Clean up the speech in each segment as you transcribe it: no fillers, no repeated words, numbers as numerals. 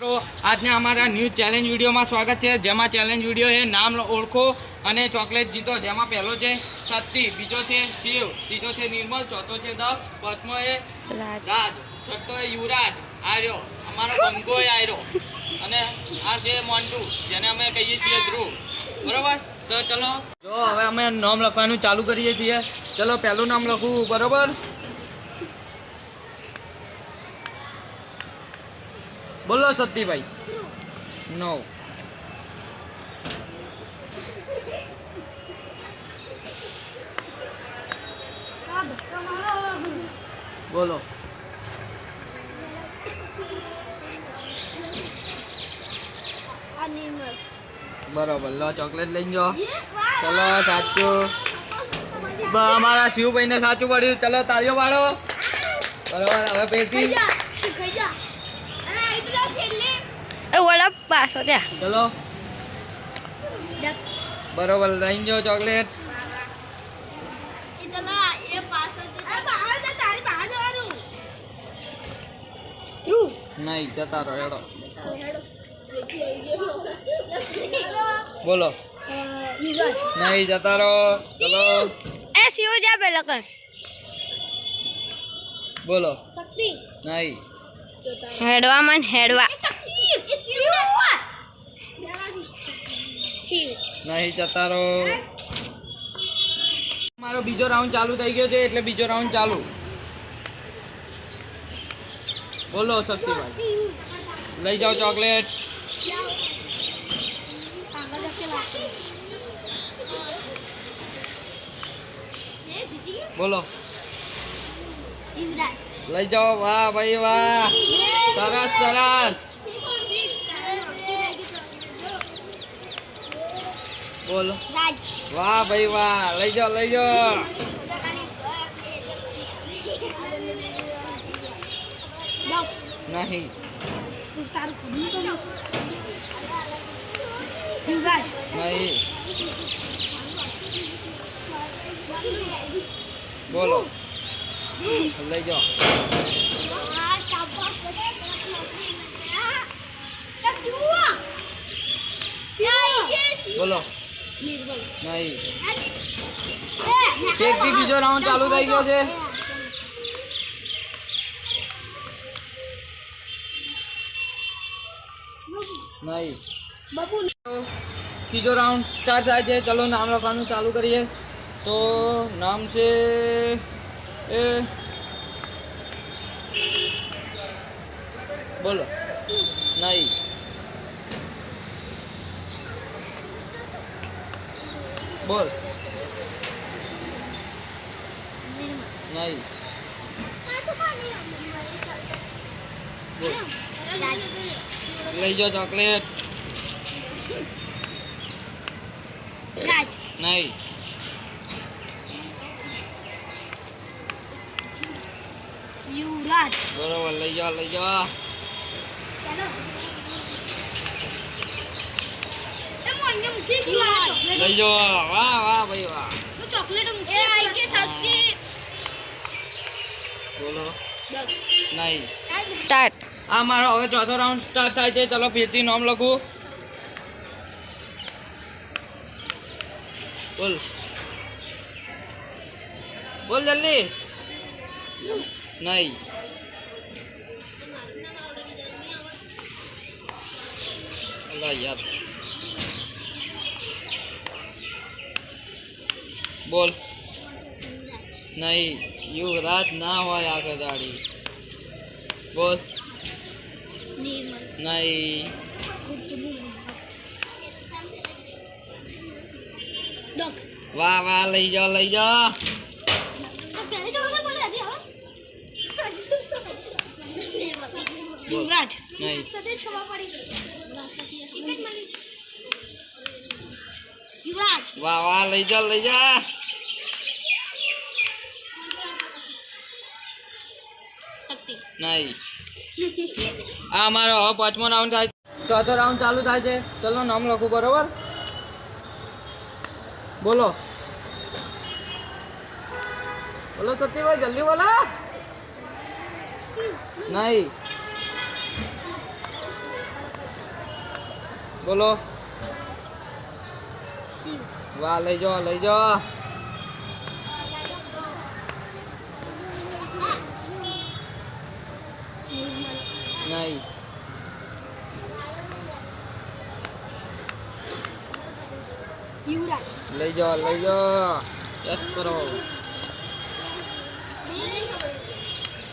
મિત્રો આજના અમારા ન્યૂ ચેલેન્જ વિડીયોમાં સ્વાગત છે, જેમાં ચેલેન્જ વિડીયો છે નામ ઓળખો અને ચોકલેટ જીતો। જેમાં પહેલો છે સત્તી, બીજો છે શિવ, ત્રીજો છે નિર્મલ, ચોથો છે દક્ષ, પાંચમો છે રાજ, છઠ્ઠો છે યુવરાજ આર્યો, અમારો બંકો આર્યો અને આ છે મોન્ટુ જેને અમે કહીએ છીએ ધ્રુવ। બરોબર, તો ચલો જો હવે અમે નામ લખવાનું ચાલુ કરીએ છીએ। ચલો પહેલું નામ લખું, બરોબર? બોલો સત્તીભાઈ। નો બોલો બરોબર, લો ચોકલેટ લઈ જાઓ। ચલો સાચું, અમારા શિવભાઈ ને સાચું પડ્યું। ચલો તાળીઓ પાડો। બરોબર, હવે પેટી ચલો બરોબર લઈ જાઓ ચોકલેટ। નહીં જતા રહો, હેડો બોલો। નહીં જતા રહો, ચલો એ શિવ જા પેલા કર બોલો। શક્તિ નહીં હેડવા મન હેડવા નહીં જતા રહો। મારો બીજો રાઉન્ડ ચાલુ થઈ ગયો છે, એટલે બીજો રાઉન્ડ ચાલુ। બોલો શક્તિભાઈ, લઈ જાઓ ચોકલેટ। બોલો લઈ જાઓ। વાહ ભાઈ વાહ, સરસ સરસ। બોલો વાહ ભાઈ વાહ, લઈ જાઓ લઈ જાઓ। નહીં નહીં બોલો લઈ જાઓ। બોલો નહીં, એકથી બીજો રાઉન્ડ ચાલુ થઈ ગયો છે। નહીં ત્રીજો રાઉન્ડ સ્ટાર્ટ થાય છે। ચલો નામ લખવાનું ચાલુ કરીએ। તો નામ છે એ બોલો। નહીં બોલ। નહીં બોલ। લઈ જાઓ ચોકલેટ। નહીં યુવરાજ બરોબર, લઈ જાઓ લઈ જાઓ। લઈ જાઓ, વાહ વાહ ભાઈ વાહ। બોલો નહીં સ્ટાર્ટ આ મારો હવે ચોથો રાઉન્ડ સ્ટાર્ટ થાય છે। ચલો ફરીથી નામ લખું, બોલ બોલ જલ્દી। નહીં અલા યાર બોલ। નહીં યુવરાજ ના હોય આગળ ગાડી। બોલ નહીં વાહ વાહ, લઈ જાઓ લઈ જાઓ। યુવરાજ નહીં યુવરાજ વાહ વાહ, લઈ જાઓ લઈ જાઓ। નહીં આ અમારો હવે પાંચમો રાઉન્ડ થાય, ચોથો રાઉન્ડ ચાલુ થાય છે। ચલો નામ લખું, બરોબર? બોલો બોલો સતીભાઈ, જલ્દી બોલો। નહીં બોલો. શિવ. વાહ, લઈ જાઓ, લઈ જાઓ. નહીં. યુવરાજ. લઈ જાઓ, લઈ જાઓ. યસ કરો.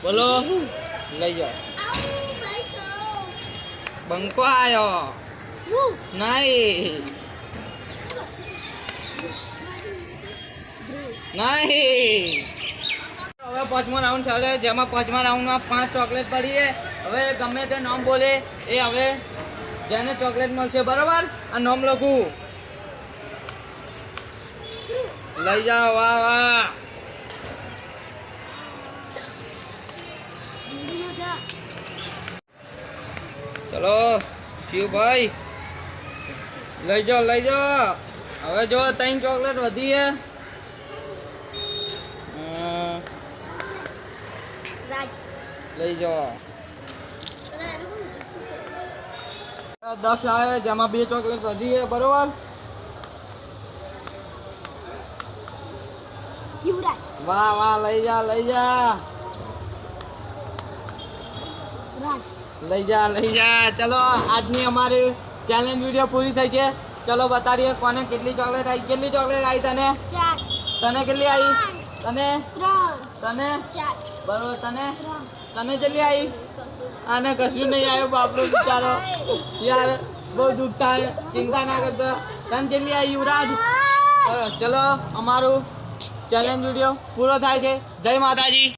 બોલો. લઈ જાઓ. બંકો આયો. ધ્રુવ. નહીં. નહીં. હવે પાંચમો રાઉન્ડ ચાલે, જેમાં પાંચમા રાઉન્ડમાં 5 ચોકલેટ પડી છે. હવે ગમે તે નામ બોલે એ હવે જેને ચોકલેટ મળશે, બરોબર? આ નામ લખું. લઈ જાઓ. વાહ વાહ. ચલો શિવભાઈ, લઈ જાઓ, લઈ જાઓ. હવે જો 3 ચોકલેટ વધી છે. રાજ. લઈ જાઓ. દક્ષ આવે, જેમાં 2 ચોકલેટ વધી છે, બરોબર? યુવરાજ. વાહ વાહ. લઈ જા, લઈ જા. રાજ. લઈ જા, લઈ જા. ચલો આજની અમારી ચેલેન્જ વિડીયો પૂરી થઈ છે. ચલો બતાડીએ કોને કેટલી ચોકલેટ આવી. કેટલી ચોકલેટ આવી તને? 4. તને કેટલી આવી? તને? 3. તને? 4. બરોબર. તને? 3. તને કેટલી આવી? આને કશું નહીં આવ્યું, બાપરો બિચારો. યાર બહુ દુઃખ થાય. ચિંતા ના કરતો. તને કેટલી આવી યુવરાજ? બરોબર. ચલો અમારું ચેલેન્જ વિડીયો પૂરો થાય છે. જય માતાજી.